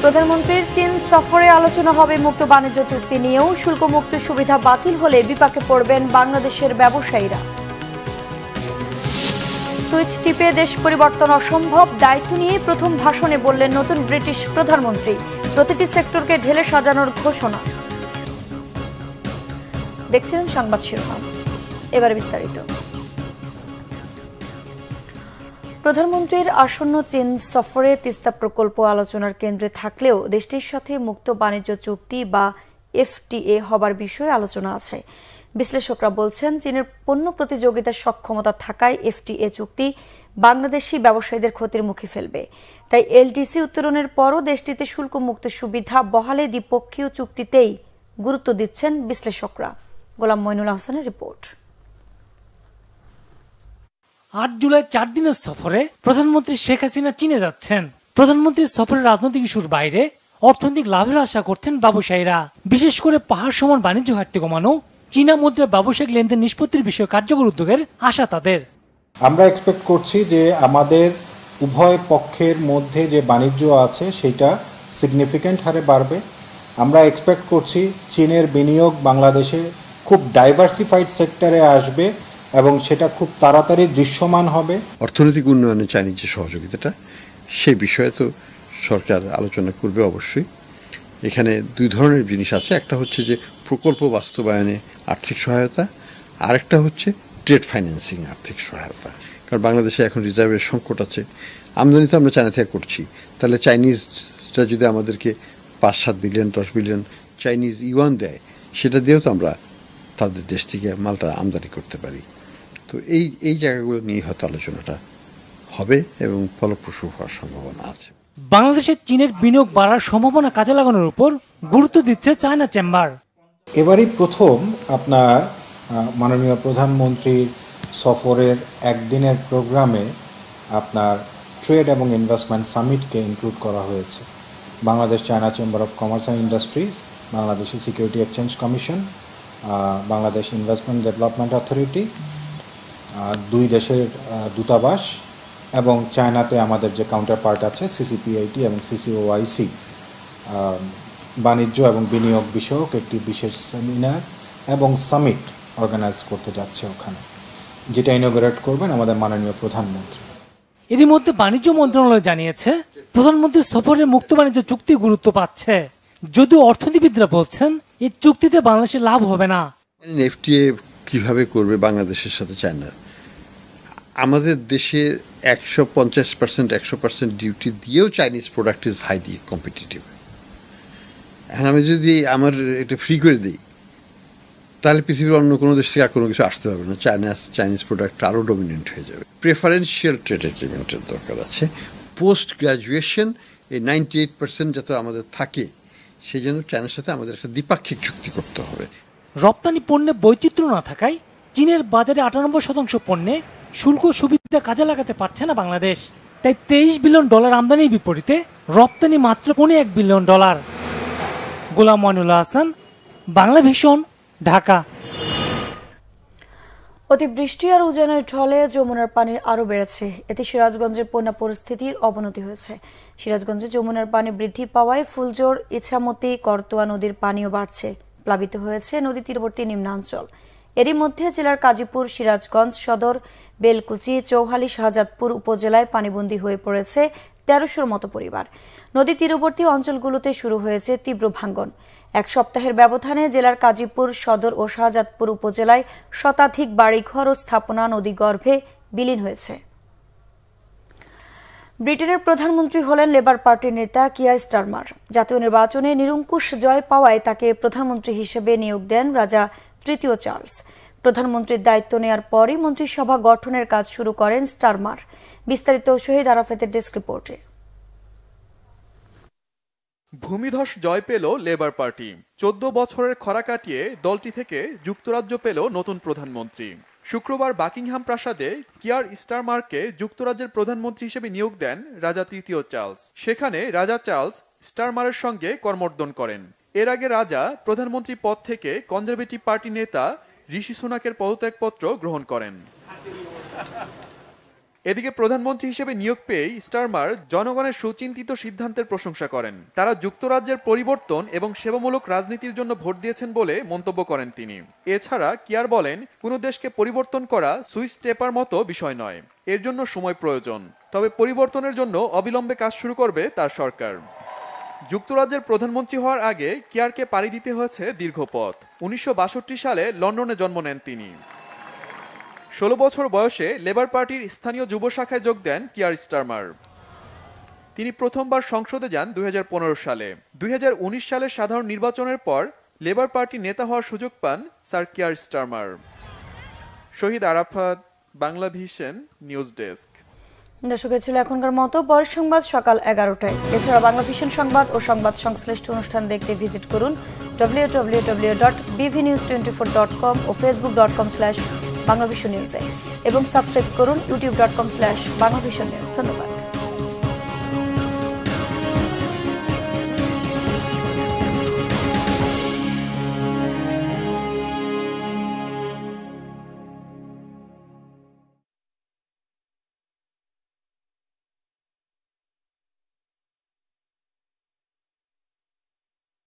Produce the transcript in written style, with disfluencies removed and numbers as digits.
প্রধানমন্ত্রীর চীন সফরে আলোচনা হবে মুক্ত বাণিজ্য চুক্তি নিয়েও। শুল্ক মুক্ত সুবিধা বাতিল হলে বিপাকে পড়বেন বাংলাদেশের ব্যবসায়ীরা। সুইচ টিপে দেশ পরিবর্তন অসম্ভব, দায়িত্ব নিয়ে প্রথম ভাষণে বললেন নতুন ব্রিটিশ প্রধানমন্ত্রী। প্রতিটি সেক্টরকে ঢেলে সাজানোর ঘোষণা। দেখছিলেন সংবাদ শিরোনাম, এবারে বিস্তারিত। প্রধানমন্ত্রীর আসন্ন চীন সফরে তিস্তা প্রকল্প আলোচনার কেন্দ্রে থাকলেও দেশটির সাথে মুক্ত বাণিজ্য চুক্তি বা এফটিএ হবার বিষয়ে আলোচনা আছে। বিশ্লেষকরা বলছেন, চীনের পণ্য প্রতিযোগিতার সক্ষমতা থাকায় এফটিএ চুক্তি বাংলাদেশি ব্যবসায়ীদের ক্ষতির মুখে ফেলবে। তাই এলডিসি উত্তরণের পরও দেশটিতে শুল্ক মুক্ত সুবিধা বহালে দ্বিপক্ষীয় চুক্তিতেই গুরুত্ব দিচ্ছেন বিশ্লেষকরা। গোলাম মইনুল হাসানের রিপোর্ট। ৮ জুলাই 4 দিনের সফরে প্রধানমন্ত্রী শেখ হাসিনা চীনে যাচ্ছেন। প্রধানমন্ত্রীর সফরের রাজনৈতিক ইস্যুর বাইরে অর্থনৈতিক লাভের আশা করছেন ব্যবসায়ীরা। বিশেষ করে পাহাড় সমান বাণিজ্য ঘাটতি কমানো, চীনা মুদ্রা ব্যবসায়িক লেনদেন নিষ্পত্তির বিষয়ে কার্যকর উদ্যোগের আশা তাদের। আমরা এক্সপেক্ট করছি যে আমাদের উভয় পক্ষের মধ্যে যে বাণিজ্য আছে সেটা সিগনিফিক্যান্ট হারে বাড়বে। আমরা এক্সপেক্ট করছি চীনের বিনিয়োগ বাংলাদেশে খুব ডাইভার্সিফাইড সেক্টরে আসবে এবং সেটা খুব তাড়াতাড়ি দৃশ্যমান হবে। অর্থনৈতিক উন্নয়নে চাইনিজ যে সহযোগিতাটা, সেই বিষয়ে তো সরকার আলোচনা করবে অবশ্যই। এখানে দুই ধরনের জিনিস আছে, একটা হচ্ছে যে প্রকল্প বাস্তবায়নে আর্থিক সহায়তা, আরেকটা হচ্ছে ট্রেড ফাইন্যান্সিং আর্থিক সহায়তা। কারণ বাংলাদেশে এখন রিজার্ভের সংকট আছে, আমদানি তো আমরা চায়না থেকে করছি, তাহলে চাইনিজরা যদি আমাদেরকে 5-7 বিলিয়ন 10 বিলিয়ন চাইনিজ ইউয়ান দেয়, সেটা দিয়েও তো আমরা তাদের দেশ থেকে মালটা আমদানি করতে পারি। তো এই জায়গাগুলো নিয়ে হয়তো আলোচনাটা হবে এবং ফলপ্রসূ হওয়ার সম্ভাবনা আছে। বাংলাদেশে চীনের বিনিয়োগ বাড়ার সম্ভাবনা কাজে লাগানোর উপর গুরুত্ব দিচ্ছে চায়না চেম্বার। এবারই প্রথম আপনার মাননীয় প্রধানমন্ত্রীর সফরের একদিনের প্রোগ্রামে আপনার ট্রেড এবং ইনভেস্টমেন্ট সামিটকে ইনক্লুড করা হয়েছে। Bangladesh China chamber of commerce and industries, Bangladeshi security exchange commission, Bangladesh investment development authority, দুই দেশের দূতাবাস এবং চায়নাতে আমাদের যে কাউন্টার পার্ট আছে সিসিপিআইটি এবং সিসিওআইসি, বাণিজ্য এবং বিনিয়োগ বিষয়ক একটি বিশেষ সেমিনার এবং সামিট অর্গানাইজ করতে যাচ্ছে ওখানে, যেটা ইনঅগ্রেট করবেন আমাদের মাননীয় প্রধানমন্ত্রী। এরই মধ্যে বাণিজ্য মন্ত্রণালয় জানিয়েছে, প্রধানমন্ত্রীর সফরে মুক্ত বাণিজ্য চুক্তি গুরুত্ব পাচ্ছে। যদিও অর্থনীতিবিদরা বলছেন এই চুক্তিতে বাংলাদেশের লাভ হবে না। এফটিএ কিভাবে করবে বাংলাদেশের সাথে চায়না? আমাদের দেশে 150% 100% ডিউটি দিয়েও Chinese product is highly competitive. এখন আমি যদি আমার এটা ফ্রি করে দিই, তাহলে পৃথিবীর অন্য কোনো দেশ থেকে আর কোনো কিছু আসতে পারবে না। চাইনিজ প্রোডাক্ট আরও ডমিনেন্ট হয়ে যাবে। প্রেফারেন্সিয়াল ট্রেড এগ্রিমেন্টের দরকার আছে। পোস্ট গ্র্যাজুয়েশন এই 98% যাতে আমাদের থাকে, সেই জন্য চায়নার সাথে আমাদের একটা দ্বিপাক্ষিক চুক্তি করতে হবে। রপ্তানি পণ্যে বৈচিত্র্য না থাকায় চীনের বাজারে 98% পণ্যে শুল্ক সুবিধা কাজে লাগাতে পারছে না বাংলাদেশ। তাই $23 বিলিয়ন আমদানির বিপরীতে রপ্তানি মাত্র $1 বিলিয়ন। গোলাম মইনুল হাসান, বাংলা ভিশন, ঢাকা। অতিবৃষ্টি আর উজানের ঢলে যমুনার পানি আরও বেড়েছে। এতে সিরাজগঞ্জের বন্যা পরিস্থিতির অবনতি হয়েছে। সিরাজগঞ্জে যমুনার পানি বৃদ্ধি পাওয়ায় ফুলজোর, ইছামতি, করতোয়া নদীর পানিও বাড়ছে। প্লাবিত হয়েছে নদী তীরবর্তী নিম্নাঞ্চল। এরই মধ্যে জেলার কাজীপুর, সিরাজগঞ্জ সদর, বেলকুচি, চৌহালি, শাহজাদপুর উপজেলায় পানিবন্দী হয়ে পড়েছে 1300-র মতো পরিবার। নদী তীরবর্তী অঞ্চলগুলোতে শুরু হয়েছে তীব্র ভাঙ্গন। এক সপ্তাহের ব্যবধানে জেলার কাজীপুর সদর ও শাহজাদপুর উপজেলায় শতাধিক বাড়িঘর ও স্থাপনা নদীগর্ভে বিলীন হয়েছে। ব্রিটেনের প্রধানমন্ত্রী হলেন লেবার পার্টির নেতা কিয়ার স্টারমার। জাতীয় নির্বাচনে নিরঙ্কুশ জয় পাওয়ায় তাকে প্রধানমন্ত্রী হিসেবে নিয়োগ দেন রাজা তৃতীয় চার্লস। প্রধানমন্ত্রীর দায়িত্ব নেয়ার পরই মন্ত্রিসভা গঠনের কাজ শুরু করেন স্টারমার। বিস্তারিত শহীদ আরাফাতের ডেস্ক রিপোর্টে। ভূমিধস জয় পেল লেবার পার্টি। 14 বছরের খরা কাটিয়ে দলটি থেকে যুক্তরাজ্য পেল নতুন প্রধানমন্ত্রী। শুক্রবার বাকিংহাম প্রাসাদে কিয়ার স্টারমারকে যুক্তরাজ্যের প্রধানমন্ত্রী হিসেবে নিয়োগ দেন রাজা তৃতীয় চার্লস। সেখানে রাজা চার্লস স্টারমারের সঙ্গে করমর্দন করেন। এর আগে রাজা প্রধানমন্ত্রী পদ থেকে কনজারভেটিভ পার্টি নেতা ঋষি সুনাকের পদত্যাগপত্র গ্রহণ করেন। এদিকে প্রধানমন্ত্রী হিসেবে নিয়োগ পেয়েই স্টারমার জনগণের সুচিন্তিত সিদ্ধান্তের প্রশংসা করেন। তারা যুক্তরাজ্যের পরিবর্তন এবং সেবামূলক রাজনীতির জন্য ভোট দিয়েছেন বলে মন্তব্য করেন তিনি। এছাড়া কিয়ার বলেন, কোনো দেশকে পরিবর্তন করা সুইচ টেপার মতো বিষয় নয়, এর জন্য সময় প্রয়োজন। তবে পরিবর্তনের জন্য অবিলম্বে কাজ শুরু করবে তার সরকার। যুক্তরাজ্যের প্রধানমন্ত্রী হওয়ার আগে কিয়ারকে পাড়ি দিতে হয়েছে দীর্ঘ পথ। 1962 সালে লন্ডনে জন্ম নেন তিনি। 16 বছর বয়সে লেবার পার্টির স্থানীয় যুব শাখায় যোগ দেন কিয়ার স্টারমার। তিনি প্রথমবার সংসদে যান 2015 সালে। 2019 সালের সাধারণ নির্বাচনের পর লেবার পার্টির নেতা হওয়ার সুযোগ পান sir Keir Starmer. Shahid Arafat, Bangla vision news desk. দর্শক, ছিল এখনকার মতো। পরের সংবাদ সকাল 11টায়। এছাড়া বাংলা ভিশন সংবাদ ও সংবাদ সংশ্লিষ্ট অনুষ্ঠান দেখতে ভিজিট করুন www.bvnews24.com ও facebook.com/বাংলাভিশন নিউজে এবং সাবস্ক্রাইব করুন youtube.com/বাংলাভিশন নিউজ। ধন্যবাদ।